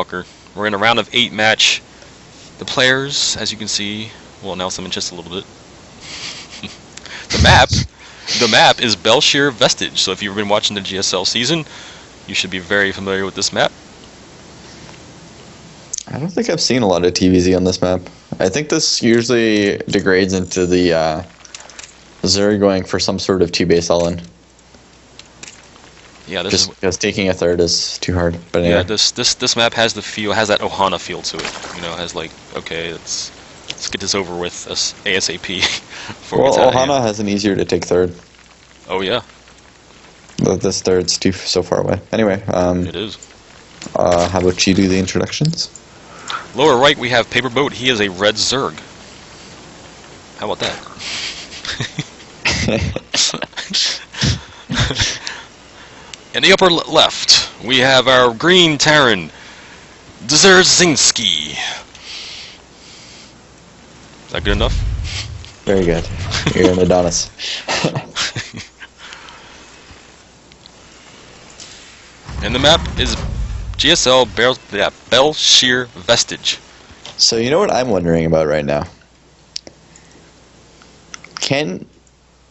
DayWalker. We're in a round of 8 match. The players, as you can see, we'll announce them in just a little bit. The map is Bel'shir Vestige. So if you've been watching the GSL season, you should be very familiar with this map. I don't think I've seen a lot of TVZ on this map. I think this usually degrades into the Zerg going for some sort of 2-base all-in. Yeah, this just because taking a third is too hard. But anyway. Yeah, this map has the feel, has that Ohana feel to it. You know, has like, okay, let's get this over with ASAP. Well, Ohana has an easier to take third. Oh yeah. This third's so far away. Anyway, it is. How about you do the introductions? Lower right, we have Paperboat. He is a red Zerg. How about that? In the upper left, we have our green Terran, Dzerzshinsky. Is that good enough? Very good. You're an Adonis. And the map is GSL Bel'shir Vestige. So you know what I'm wondering about right now?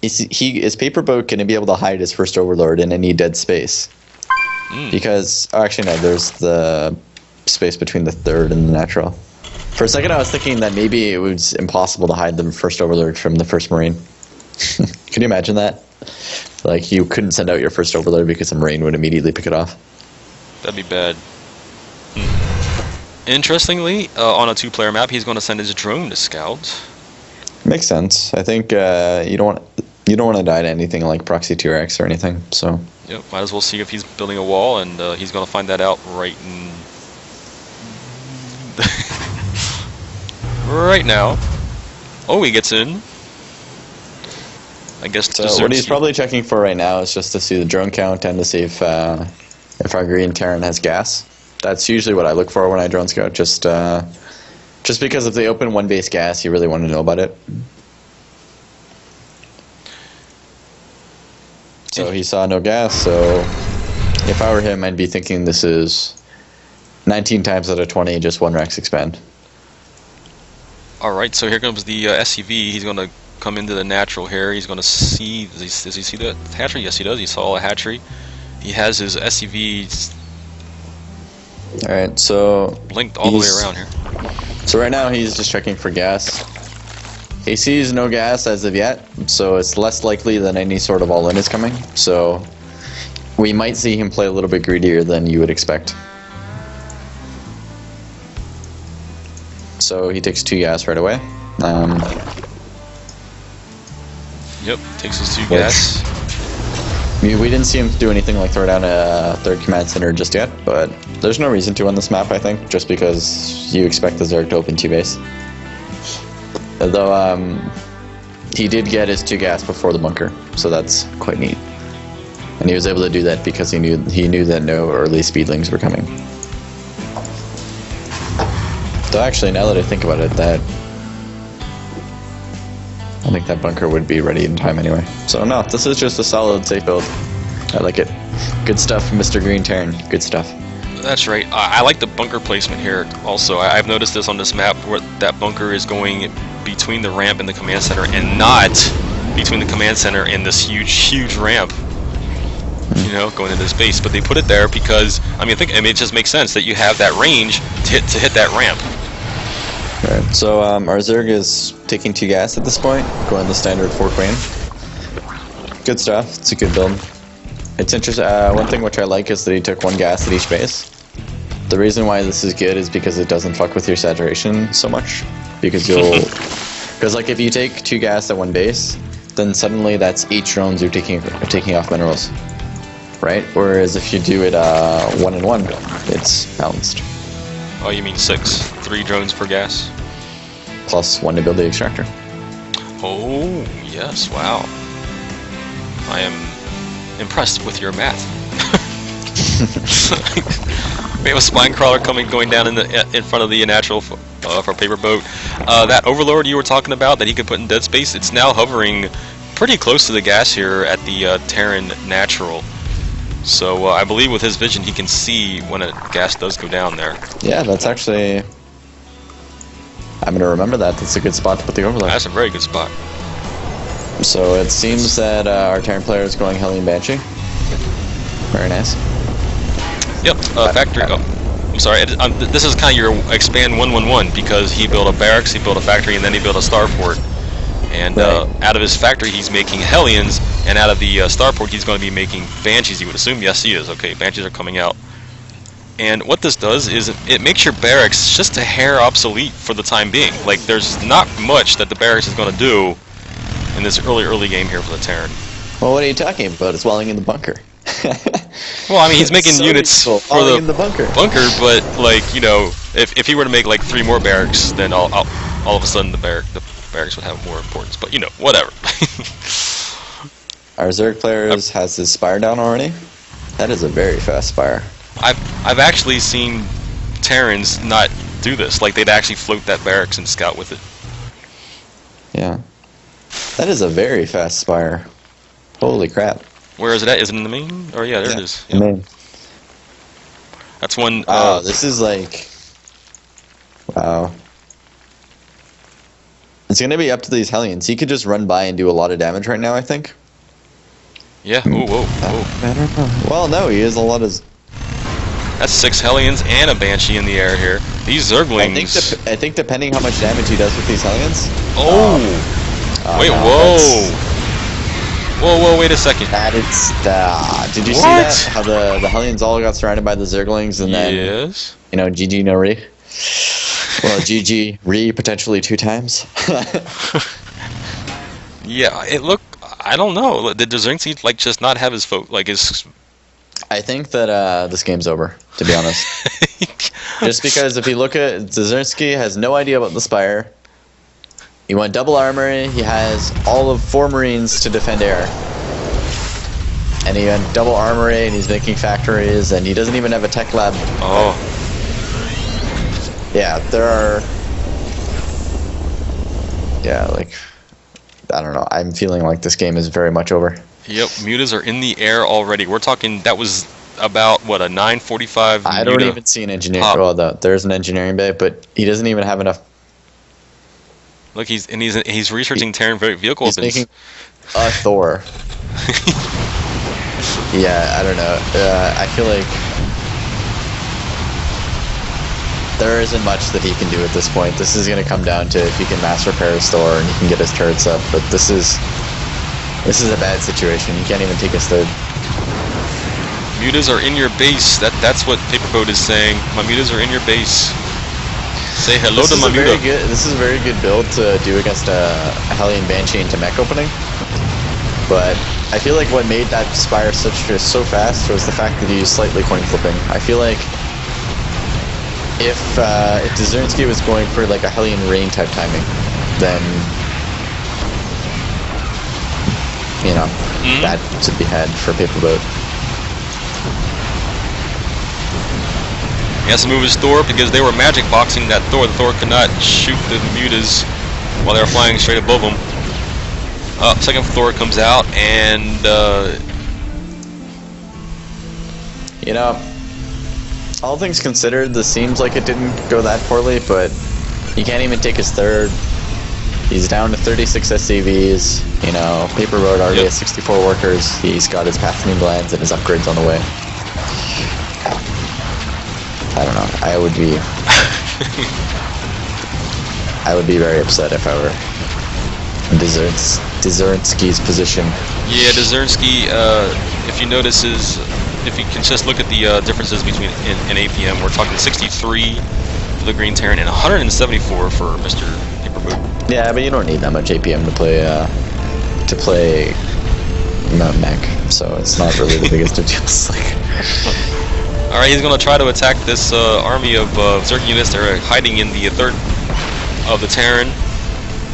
Is Paperboat going to be able to hide his first Overlord in any dead space? Because actually no, there's the space between the third and the natural. For a second I was thinking that maybe it was impossible to hide the first Overlord from the first Marine. Can you imagine that? Like you couldn't send out your first Overlord because the Marine would immediately pick it off. That'd be bad. Interestingly, on a 2-player map, he's going to send his drone to scout. Makes sense. I think you don't want to die to anything like Proxy TRX or anything. So. Yep. Might as well see if he's building a wall, and he's going to find that out right right now. Oh, he gets in. I guess. So what he's probably checking for right now is just to see the drone count and to see if our green Terran has gas. That's usually what I look for when I drone scout. Just because if they open 1-base gas, you really want to know about it. So he saw no gas, so if I were him, I'd be thinking this is 19 times out of 20, just 1 Rex expand. Alright, so here comes the SCV. He's going to come into the natural here. He's going to see, does he see the hatchery? Yes, he does. He saw a hatchery. He has his SCV Alright, so blinked all the way around here. So right now he's just checking for gas. He sees no gas as of yet, so it's less likely than any sort of all-in is coming. So we might see him play a little bit greedier than you would expect. So he takes 2 gas right away. Yep, takes his 2 gas. We didn't see him do anything like throw down a third command center just yet, but there's no reason to on this map, I think, just because you expect the Zerg to open 2-base. Although, he did get his 2 gas before the bunker, so that's quite neat. And he was able to do that because he knew that no early speedlings were coming. So actually, now that I think about it, I think that bunker would be ready in time anyway. So no, this is just a solid safe build. I like it. Good stuff, Mr. Green Terran. Good stuff. That's right. I like the bunker placement here also. I've noticed this on this map where that bunker is going between the ramp and the command center and not between the command center and this huge ramp. You know, going into space. But they put it there because, I mean, it just makes sense that you have that range to hit that ramp. Alright, so our Zerg is taking 2 gas at this point, going the standard 4 Queen. Good stuff, it's a good build. It's interesting, one thing which I like is that he took 1 gas at each base. The reason why this is good is because it doesn't fuck with your saturation so much. Because like if you take 2 gas at 1 base, then suddenly that's 8 drones you're taking off minerals. Right? Whereas if you do it 1 and 1, it's balanced. Oh, you mean 6? 3 drones per gas? Plus 1 to build the extractor. Oh, yes, wow. I am impressed with your math. We have a spine crawler going down in front of the natural for Paperboat. That Overlord you were talking about that he could put in dead space, it's now hovering pretty close to the gas here at the Terran natural. So I believe with his vision, he can see when a gas does go down there. Yeah, that's actually... I'm going to remember that. That's a good spot to put the overlay. That's a very good spot. So it seems that our Terran player is going Hellion Banshee. Very nice. Yep, factory. Oh, I'm sorry. This is kind of your expand 111 because he built a barracks, he built a factory, and then he built a starport. And out of his factory, he's making Hellions, and out of the starport, he's going to be making Banshees, you would assume. Yes, he is. Okay, Banshees are coming out. And what this does is it makes your barracks just a hair obsolete for the time being. Like, there's not much that the barracks is going to do in this early game here for the Terran. Well, what are you talking about? It's walling in the bunker. Well, I mean, he's making so units useful. for the in the bunker, but, like, you know, if he were to make, like, 3 more barracks, then all of a sudden the barracks would have more importance. But, you know, whatever. Our Zerg player has his spire down already. That is a very fast spire. I've actually seen Terrans not do this. Like, they'd actually float that barracks and scout with it. Yeah. That is a very fast spire. Holy crap. Where is it at? Is it in the main? Or yeah, there it is. Yeah. Main. That's one. Wow, this is like... Wow. It's going to be up to these Hellions. He could just run by and do a lot of damage right now, I think. Yeah. Ooh, whoa, whoa. I don't know. Well, no, he has a lot of... That's 6 Hellions and a Banshee in the air here. These Zerglings... I think depending how much damage he does with these Hellions... Wait, no, whoa! Whoa, wait a second. That is the... Did you see that? How the Hellions all got surrounded by the Zerglings and then... Yes. You know, GG no re. Well, GG re potentially 2 times. Yeah, it looked... I don't know. Did Dzerzshinsky, like, just not have his his... I think that this game's over, to be honest. Just because if you look at... Dzerzshinsky has no idea about the Spire. He went double armory. He has all of 4 Marines to defend air. And he went double armory, and he's making factories, and he doesn't even have a tech lab. Oh. Yeah, there are... Yeah, like... I don't know. I'm feeling like this game is very much over. Yep, mutas are in the air already. We're talking, that was about, what, a 9:45 I don't even see an engineer. Well, there's an engineering bay, but he doesn't even have enough. Look, he's researching Terran vehicle He's weapons. making a Thor. Yeah, I don't know. I feel like there isn't much that he can do at this point. This is going to come down to if he can mass repair his Thor and he can get his turrets up. But this is a bad situation. He can't even take his third. Mutas are in your base. That's what Paperboat is saying. My mutas are in your base. Say hello to my muta. This is a very good build to do against a Hellion Banshee into mech opening. But I feel like what made that Spire so fast was the fact that he used slightly coin flipping. I feel like if Dzerzshinsky was going for like a Hellion Rain type timing, then you know that should be had for Paperboat. He has to move his Thor because they were magic boxing that Thor. The Thor could not shoot the mutas while they were flying straight above him. Second Thor comes out and you know, all things considered, this seems like it didn't go that poorly, but he can't even take his third. He's down to 36 SCVs, you know, Paperboat already has 64 workers, he's got his Pathfinder lands and his upgrades on the way. I don't know, I would be very upset if I were in Dzerzhinsky's position. Yeah, Dzerzshinsky, if you notice, if you can just look at the differences between in APM, we're talking 63 for the Green Terran and 174 for Mr. Paperboat. Yeah, but you don't need that much APM to play mech, so it's not really the biggest of deals. Alright, he's going to try to attack this army of Zerg units that are hiding in the third of the Terran.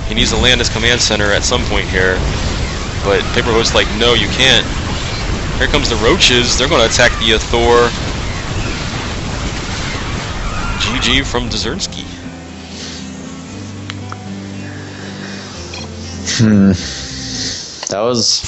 He needs to land his command center at some point here, but Paperboat's like, no, you can't. Here comes the Roaches. They're going to attack the Thor. GG from Dzerzshinsky. That was